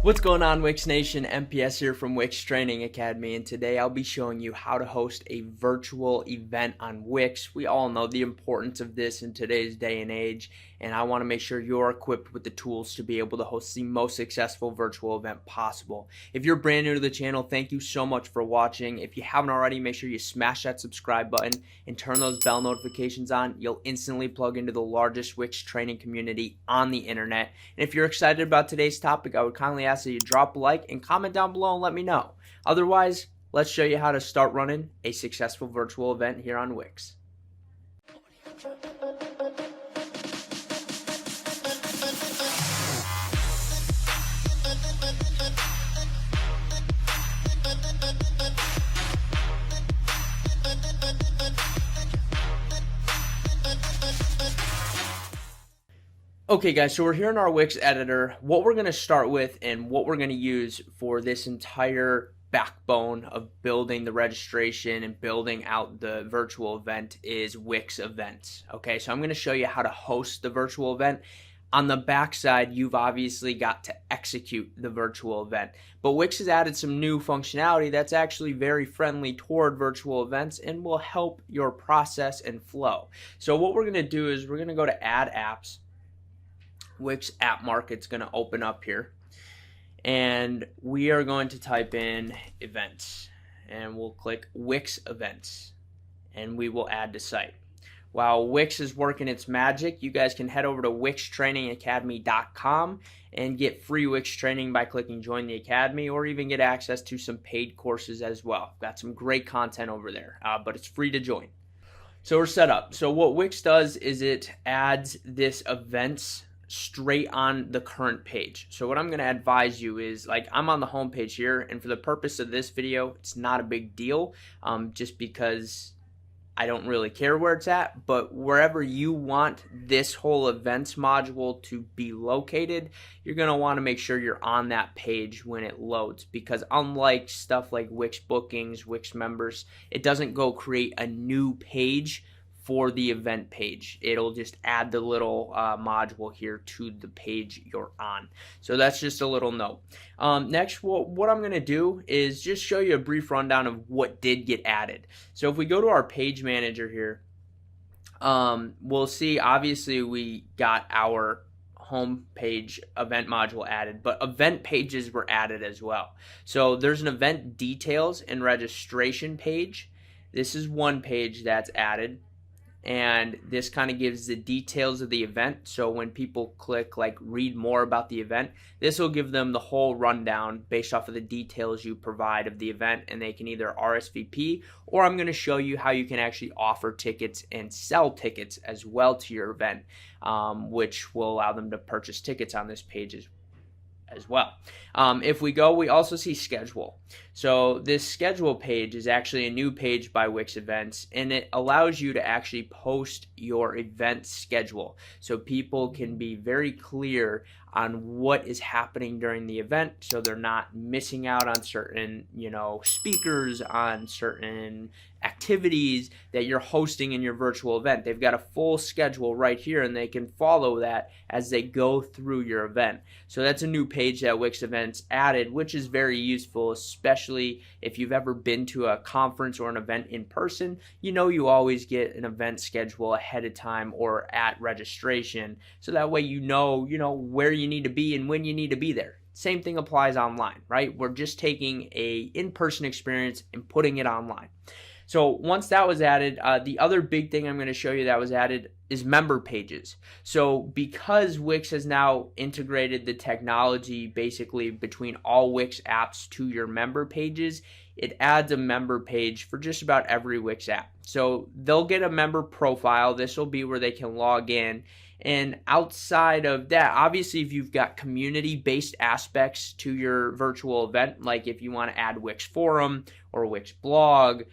What's going on, Wix Nation? MPS here from Wix Training Academy, and today I'll be showing you how to host a virtual event on Wix. We all know the importance of this in today's day and age, and I want to make sure you're equipped with the tools to be able to host the most successful virtual event possible. If you're brand new to the channel, thank you so much for watching. If you haven't already, make sure you smash that subscribe button and turn those bell notifications on. You'll instantly plug into the largest Wix training community on the internet. And if you're excited about today's topic, I would kindly ask that you drop a like and comment down below and let me know. Otherwise, let's show you how to start running a successful virtual event here on Wix. Okay guys, so we're here in our Wix editor. What we're going to start with and what we're going to use for this entire backbone of building the registration and building out the virtual event is Wix Events. Okay, so I'm going to show you how to host the virtual event. On the backside, you've obviously got to execute the virtual event. But Wix has added some new functionality that's actually very friendly toward virtual events and will help your process and flow. So what we're going to do is we're going to go to Add Apps. Wix App Market's going to open up here, and we are going to type in events, and we'll click Wix Events, and we will add to site. While Wix is working its magic, you guys can head over to wixtrainingacademy.com and get free Wix training by clicking Join the Academy, or even get access to some paid courses as well. Got some great content over there, but it's free to join. So we're set up. So what Wix does is it adds this events straight on the current page. So what I'm going to advise you is, like, I'm on the home page here, and for the purpose of this video, it's not a big deal, just because I don't really care where it's at. But wherever you want this whole events module to be located, you're going to want to make sure you're on that page when it loads, because unlike stuff like Wix bookings, Wix members, it doesn't go create a new page for the event page. It'll just add the little module here to the page you're on. So that's just a little note. Next, what I'm going to do is just show you a brief rundown of what did get added. So if we go to our page manager here, we'll see obviously we got our home page event module added, but event pages were added as well. So there's an event details and registration page. This is one page that's added, and this kind of gives the details of the event. So when people click like read more about the event, this will give them the whole rundown based off of the details you provide of the event, and they can either RSVP, or I'm going to show you how you can actually offer tickets and sell tickets as well to your event, which will allow them to purchase tickets on this page as well. If we go, we also see schedule. So this schedule page is actually a new page by Wix Events, and it allows you to actually post your event schedule, so people can be very clear on what is happening during the event, so they're not missing out on certain, speakers, on certain activities that you're hosting in your virtual event. They've got a full schedule right here, and they can follow that as they go through your event. So that's a new page that Wix Events added, which is very useful, especially if you've ever been to a conference or an event in person. You always get an event schedule ahead of time or at registration, so that way you know where you need to be and when you need to be there. Same thing applies online, right? We're just taking a in-person experience and putting it online. So once that was added, the other big thing I'm going to show you that was added is member pages. So because Wix has now integrated the technology basically between all Wix apps to your member pages, it adds a member page for just about every Wix app. So they'll get a member profile. This will be where they can log in. And outside of that, obviously, if you've got community-based aspects to your virtual event, like if you want to add Wix Forum or Wix Blog,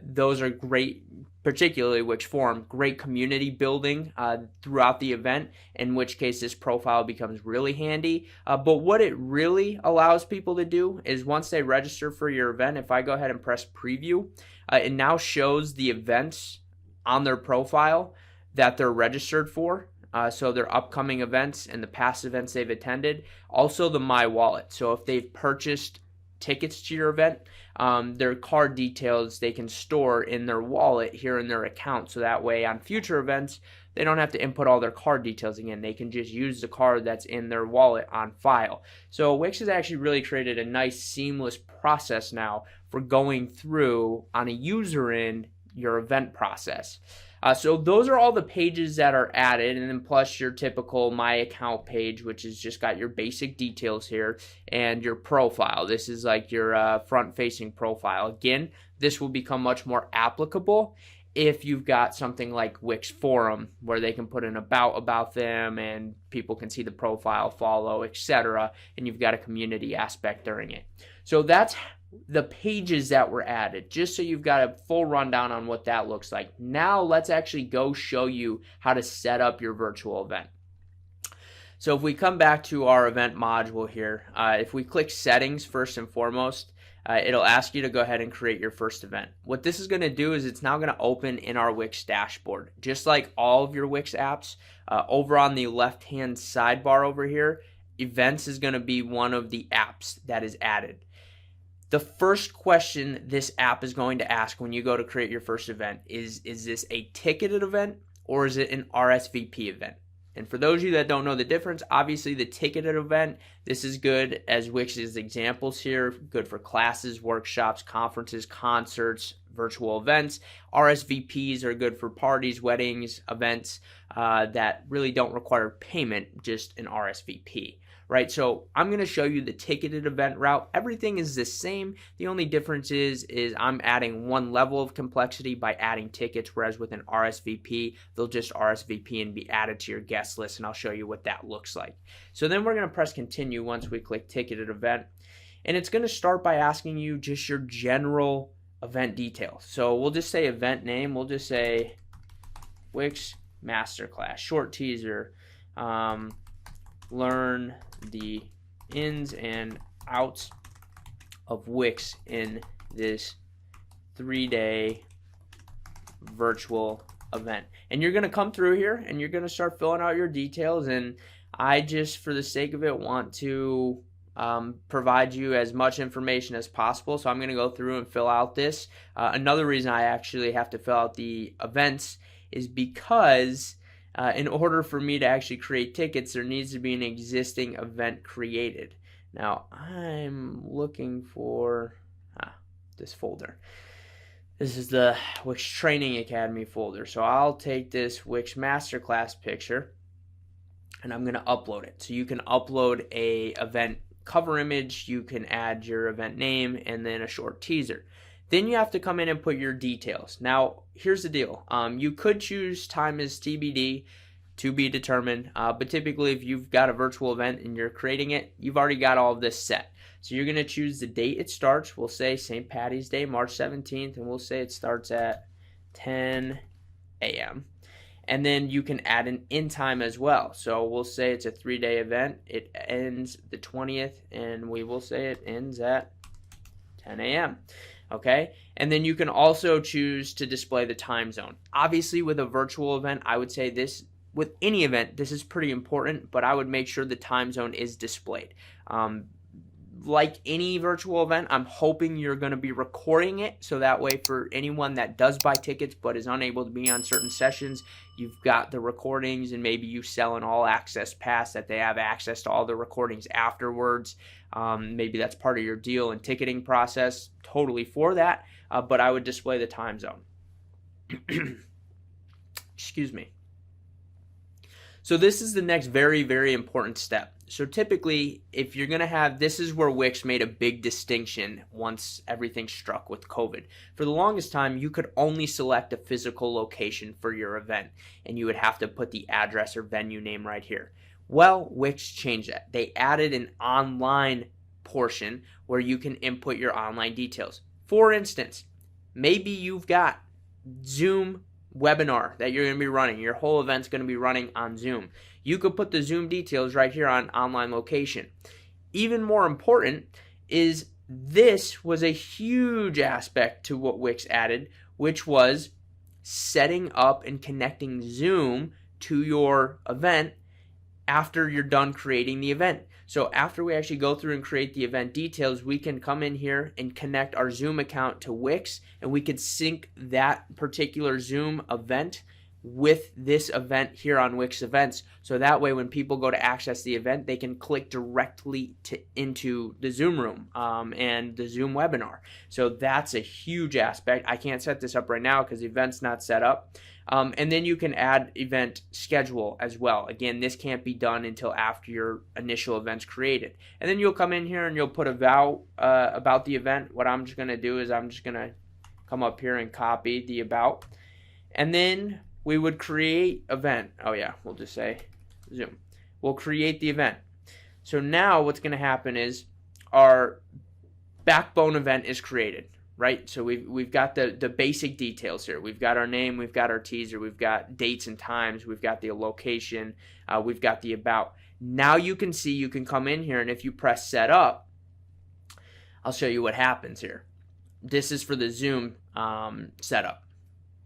those are great, particularly Wix Forum, great community building throughout the event, in which case this profile becomes really handy. But what it really allows people to do is once they register for your event, if I go ahead and press preview, it now shows the events on their profile that they're registered for. so their upcoming events and the past events they've attended. Also the My Wallet. So if they've purchased tickets to your event, their card details they can store in their wallet here in their account. So that way on future events, they don't have to input all their card details again. They can just use the card that's in their wallet on file. So Wix has actually really created a nice seamless process now for going through on a user end your event process. So those are all the pages that are added, and then plus your typical My Account page, which has just got your basic details here, and your profile. This is like your front-facing profile. Again, this will become much more applicable if you've got something like Wix Forum, where they can put an about them, and people can see the profile, follow, etc., and you've got a community aspect during it. So that's the pages that were added, just so you've got a full rundown on what that looks like. Now let's actually go show you how to set up your virtual event. So if we come back to our event module here, if we click settings first and foremost, it'll ask you to go ahead and create your first event. What this is going to do is it's now going to open in our Wix dashboard. Just like all of your Wix apps, over on the left hand sidebar over here, events is going to be one of the apps that is added. The first question this app is going to ask when you go to create your first event is this a ticketed event or is it an RSVP event? And for those of you that don't know the difference, obviously the ticketed event, this is good as Wix's examples here, good for classes, workshops, conferences, concerts, virtual events. RSVPs are good for parties, weddings, events that really don't require payment, just an RSVP. Right, so I'm going to show you the ticketed event route. Everything is the same. The only difference is I'm adding one level of complexity by adding tickets, whereas with an RSVP, they'll just RSVP and be added to your guest list, and I'll show you what that looks like. So then we're going to press continue once we click ticketed event, and it's going to start by asking you just your general event details. So we'll just say event name. We'll just say Wix Masterclass, short teaser, learn the ins and outs of Wix in this 3-day virtual event. And you're going to come through here and you're going to start filling out your details, and I just, for the sake of it, want to provide you as much information as possible, so I'm going to go through and fill out this. Another reason I actually have to fill out the events is because in order for me to actually create tickets, there needs to be an existing event created. Now, I'm looking for this folder. This is the Wix Training Academy folder. So I'll take this Wix Masterclass picture and I'm going to upload it. So you can upload a event cover image, you can add your event name, and then a short teaser. Then you have to come in and put your details. Now, here's the deal. You could choose time as TBD, to be determined, but typically if you've got a virtual event and you're creating it, you've already got all of this set. So you're going to choose the date it starts. We'll say St. Patty's Day, March 17th, and we'll say it starts at 10 a.m. And then you can add an end time as well. So we'll say it's a 3-day event. It ends the 20th, and we will say it ends at 10 a.m. Okay, and then you can also choose to display the time zone. Obviously, with a virtual event, I would say this, with any event, this is pretty important, but I would make sure the time zone is displayed. Like any virtual event, I'm hoping you're going to be recording it, so that way for anyone that does buy tickets but is unable to be on certain sessions, you've got the recordings, and maybe you sell an all-access pass that they have access to all the recordings afterwards. Maybe that's part of your deal and ticketing process. Totally for that, but I would display the time zone. Excuse me. So this is the next very, very important step. So typically, if you're going to have, this is where Wix made a big distinction once everything struck with COVID. For the longest time, you could only select a physical location for your event, and you would have to put the address or venue name right here. Well, Wix changed that. They added an online portion where you can input your online details. For instance, maybe you've got Zoom webinar that you're going to be running. Your whole event's going to be running on Zoom. You could put the Zoom details right here on online location. Even more important is this was a huge aspect to what Wix added, which was setting up and connecting Zoom to your event after you're done creating the event. So after we actually go through and create the event details, we can come in here and connect our Zoom account to Wix, and we could sync that particular Zoom event with this event here on Wix Events. So that way when people go to access the event, they can click directly into the Zoom room and the Zoom webinar. So that's a huge aspect. I can't set this up right now because the event's not set up. And then you can add event schedule as well. Again, this can't be done until after your initial event's created. And then you'll come in here and you'll put about the event. What I'm just going to do is I'm just going to come up here and copy the about. And then we would create event. Oh yeah, we'll just say Zoom. We'll create the event. So now what's going to happen is our backbone event is created, right? So we've got the basic details here. We've got our name, we've got our teaser, we've got dates and times, we've got the location, we've got the about. Now you can see, you can come in here, and if you press set up, I'll show you what happens here. This is for the Zoom setup.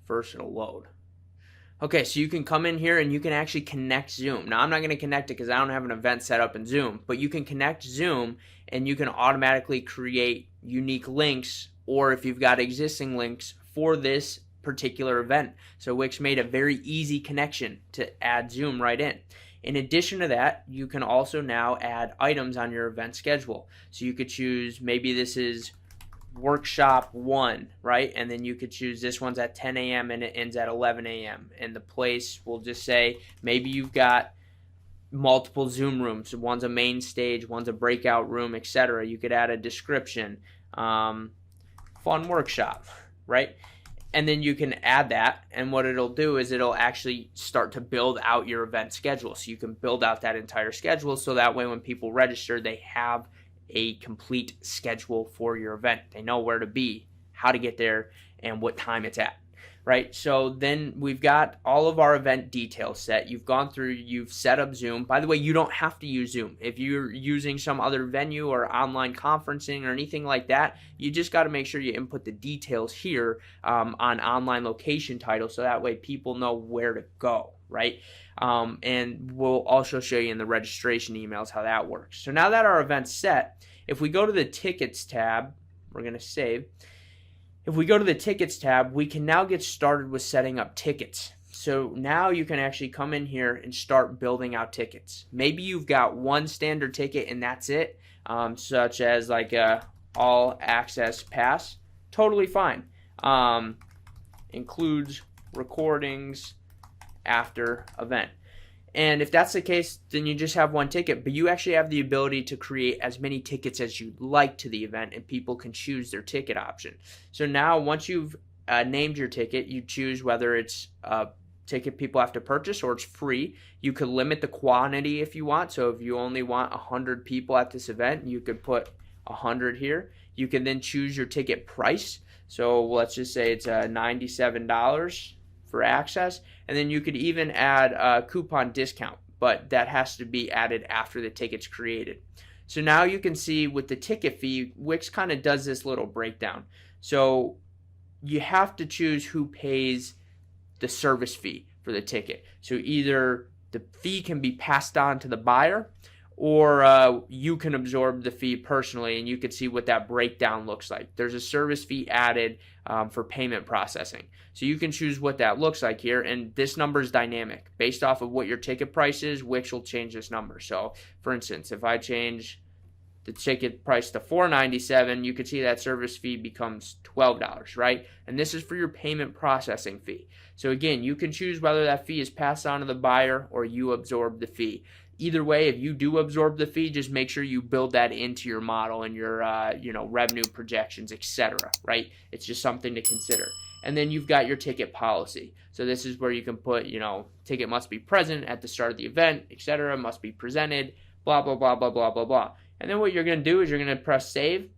First it'll load. Okay, so you can come in here and you can actually connect Zoom. Now, I'm not going to connect it because I don't have an event set up in Zoom, but you can connect Zoom and you can automatically create unique links, or if you've got existing links for this particular event. So Wix made a very easy connection to add Zoom right in. In addition to that, you can also now add items on your event schedule. So you could choose, maybe this is workshop 1, right? And then you could choose this one's at 10 a.m. and it ends at 11 a.m. And the place will just say, maybe you've got multiple Zoom rooms. One's a main stage, one's a breakout room, etc. You could add a description, fun workshop, right? And then you can add that, and what it'll do is it'll actually start to build out your event schedule. So you can build out that entire schedule, so that way when people register, they have a complete schedule for your event. They know where to be, how to get there, and what time it's at, right? So then we've got all of our event details set. You've gone through, you've set up Zoom. By the way, you don't have to use Zoom. If you're using some other venue or online conferencing or anything like that, you just got to make sure you input the details here on online location title, so that way people know where to go, right? And we'll also show you in the registration emails how that works. So now that our event's set, if we go to the tickets tab, we're going to save. If we go to the tickets tab, we can now get started with setting up tickets. So now you can actually come in here and start building out tickets. Maybe you've got one standard ticket and that's it, such as like a all access pass. Totally fine. Includes recordings after event. And if that's the case, then you just have one ticket, but you actually have the ability to create as many tickets as you'd like to the event, and people can choose their ticket option. So now once you've named your ticket, you choose whether it's a ticket people have to purchase or it's free. You could limit the quantity if you want. So if you only want 100 people at this event, you could put 100 here. You can then choose your ticket price. So let's just say it's $97 for access, and then you could even add a coupon discount, but that has to be added after the ticket's created. So now you can see with the ticket fee, Wix kind of does this little breakdown. So you have to choose who pays the service fee for the ticket. So either the fee can be passed on to the buyer, or you can absorb the fee personally, and you can see what that breakdown looks like. There's a service fee added for payment processing. So you can choose what that looks like here, and this number is dynamic. Based off of what your ticket price is, Wix will change this number. So for instance, if I change the ticket price to $4.97, you can see that service fee becomes $12, right? And this is for your payment processing fee. So again, you can choose whether that fee is passed on to the buyer or you absorb the fee. Either way, if you do absorb the fee, just make sure you build that into your model and your revenue projections, etc., right? It's just something to consider. And then you've got your ticket policy. So this is where you can put, ticket must be present at the start of the event, etc., must be presented, blah, blah, blah, blah, blah, blah, blah. And then what you're going to do is you're going to press save,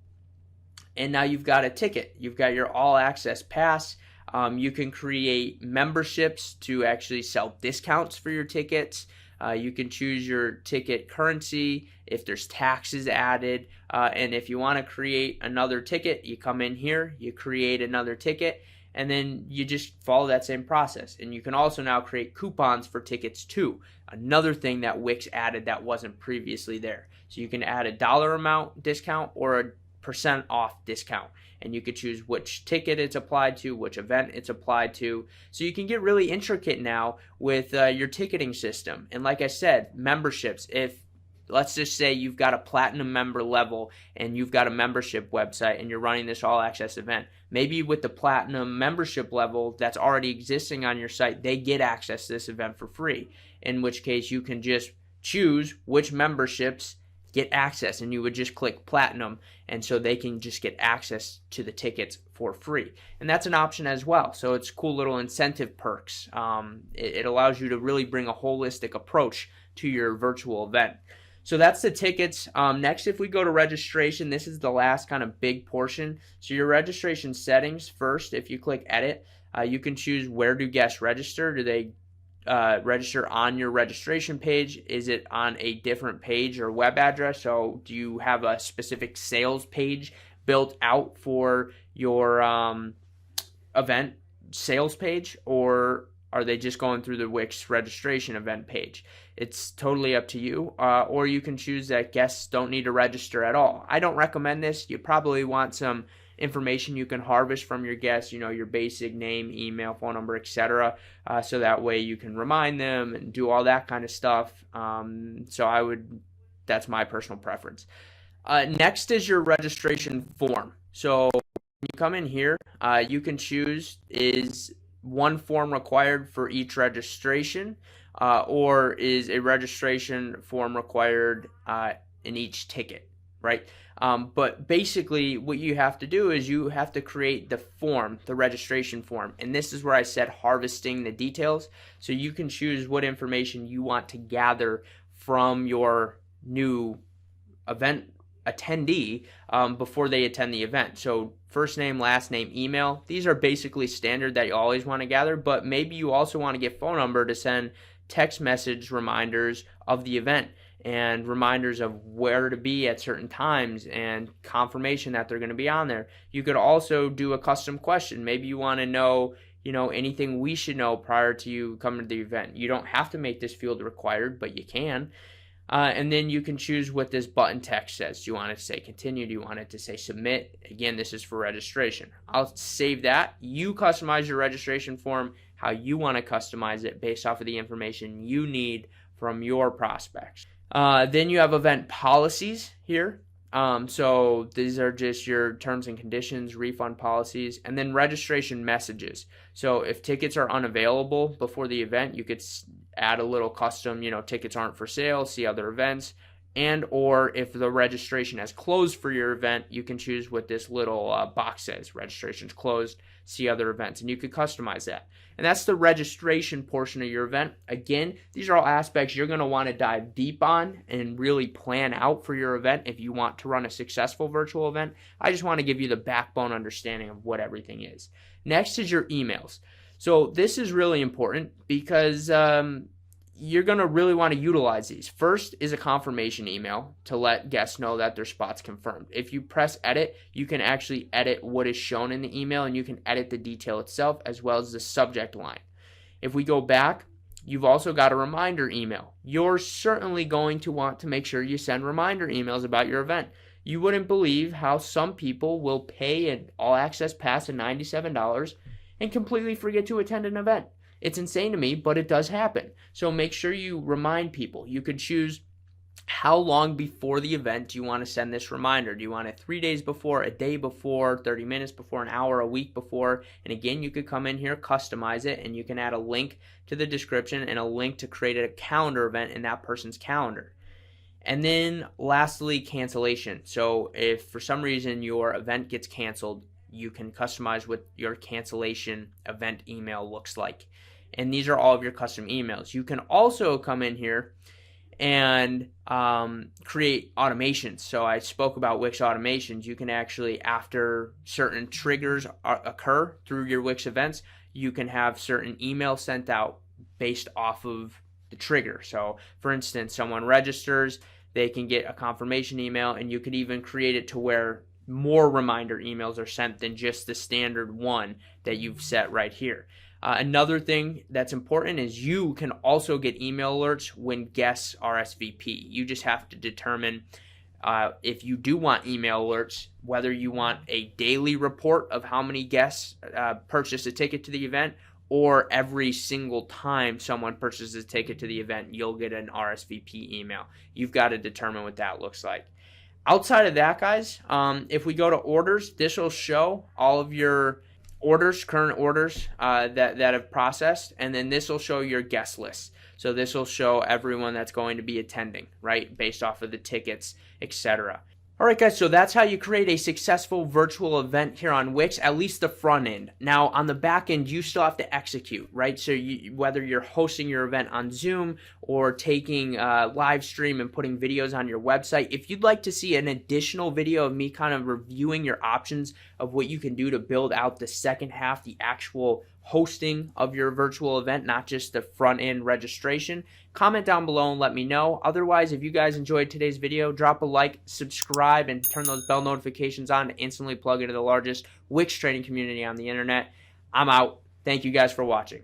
and now you've got a ticket. You've got your all access pass. You can create memberships to actually sell discounts for your tickets. You can choose your ticket currency if there's taxes added. And if you want to create another ticket, you come in here, you create another ticket. and then you just follow that same process. And you can also now create coupons for tickets too. Another thing that Wix added that wasn't previously there. So you can add a dollar amount discount or a percent off discount, and you could choose which ticket it's applied to, which event it's applied to. So you can get really intricate now with your ticketing system. And like I said, memberships. If let's just say you've got a platinum member level and you've got a membership website and you're running this all access event, maybe with the platinum membership level that's already existing on your site, they get access to this event for free, in which case you can just choose which memberships get access, and you would just click platinum, and so they can just get access to the tickets for free. And that's an option as well. So it's cool little incentive perks. It allows you to really bring a holistic approach to your virtual event. So that's the tickets. Next, if we go to registration, this is the last kind of big portion. So your registration settings first, if you click edit, you can choose where do guests register. Do they register on your registration page? Is it on a different page or web address? So do you have a specific sales page built out for your event sales page, or are they just going through the Wix registration event page? It's totally up to you. Or you can choose that guests don't need to register at all. I don't recommend this. You probably want some information you can harvest from your guests, your basic name, email, phone number, etc. So that way you can remind them and do all that kind of stuff. That's my personal preference. Next is your registration form. So when you come in here, you can choose is one form required for each registration, or is a registration form required in each ticket, right? But basically what you have to do is you have to create the form, the registration form. And this is where I said harvesting the details. So you can choose what information you want to gather from your new event attendee before they attend the event. So first name, last name, email. These are basically standard that you always want to gather, but maybe you also want to get phone number to send text message reminders of the event and reminders of where to be at certain times and confirmation that they're going to be on there. You could also do a custom question. Maybe you want to know, anything we should know prior to you coming to the event. You don't have to make this field required, but you can. And then you can choose what this button text says. Do you want it to say continue? Do you want it to say submit? Again, this is for registration. I'll save that. You customize your registration form how you want to customize it based off of the information you need from your prospects. Then you have event policies here. So these are just your terms and conditions, refund policies, and then registration messages. So if tickets are unavailable before the event, you could add a little custom, tickets aren't for sale, see other events. And or if the registration has closed for your event, you can choose what this little box says, registration's closed, see other events, and you could customize that. And that's the registration portion of your event. Again, these are all aspects you're going to want to dive deep on and really plan out for your event if you want to run a successful virtual event. I just want to give you the backbone understanding of what everything is. Next is your emails. So this is really important because you're going to really want to utilize these. First is a confirmation email to let guests know that their spot's confirmed. If you press edit, you can actually edit what is shown in the email, and you can edit the detail itself as well as the subject line. If we go back, you've also got a reminder email. You're certainly going to want to make sure you send reminder emails about your event. You wouldn't believe how some people will pay an all-access pass of $97 and completely forget to attend an event. It's insane to me, but it does happen. So make sure you remind people. You could choose how long before the event do you want to send this reminder. Do you want it 3 days before, a day before, 30 minutes before, an hour, a week before? And again, you could come in here, customize it, and you can add a link to the description and a link to create a calendar event in that person's calendar. And then lastly, cancellation. So if for some reason your event gets canceled, you can customize what your cancellation event email looks like. And these are all of your custom emails. You can also come in here and create automations. So I spoke about Wix automations. You can actually, after certain triggers occur through your Wix events, you can have certain emails sent out based off of the trigger. So for instance, someone registers, they can get a confirmation email, and you could even create it to where more reminder emails are sent than just the standard one that you've set right here. Another thing that's important is you can also get email alerts when guests RSVP. You just have to determine if you do want email alerts, whether you want a daily report of how many guests purchased a ticket to the event, or every single time someone purchases a ticket to the event, you'll get an RSVP email. You've got to determine what that looks like. Outside of that, guys, if we go to orders, this will show all of your orders, current orders that have processed, and then this will show your guest list. So this will show everyone that's going to be attending, right, based off of the tickets, etc. All right, guys, so that's how you create a successful virtual event here on Wix, at least the front end. Now, on the back end, you still have to execute, right? So whether you're hosting your event on Zoom or taking live stream and putting videos on your website, if you'd like to see an additional video of me kind of reviewing your options of what you can do to build out the second half, the actual hosting of your virtual event, not just the front end registration, comment down below and let me know. Otherwise, if you guys enjoyed today's video, drop a like, subscribe, and turn those bell notifications on to instantly plug into the largest Wix training community on the internet. I'm out. Thank you guys for watching.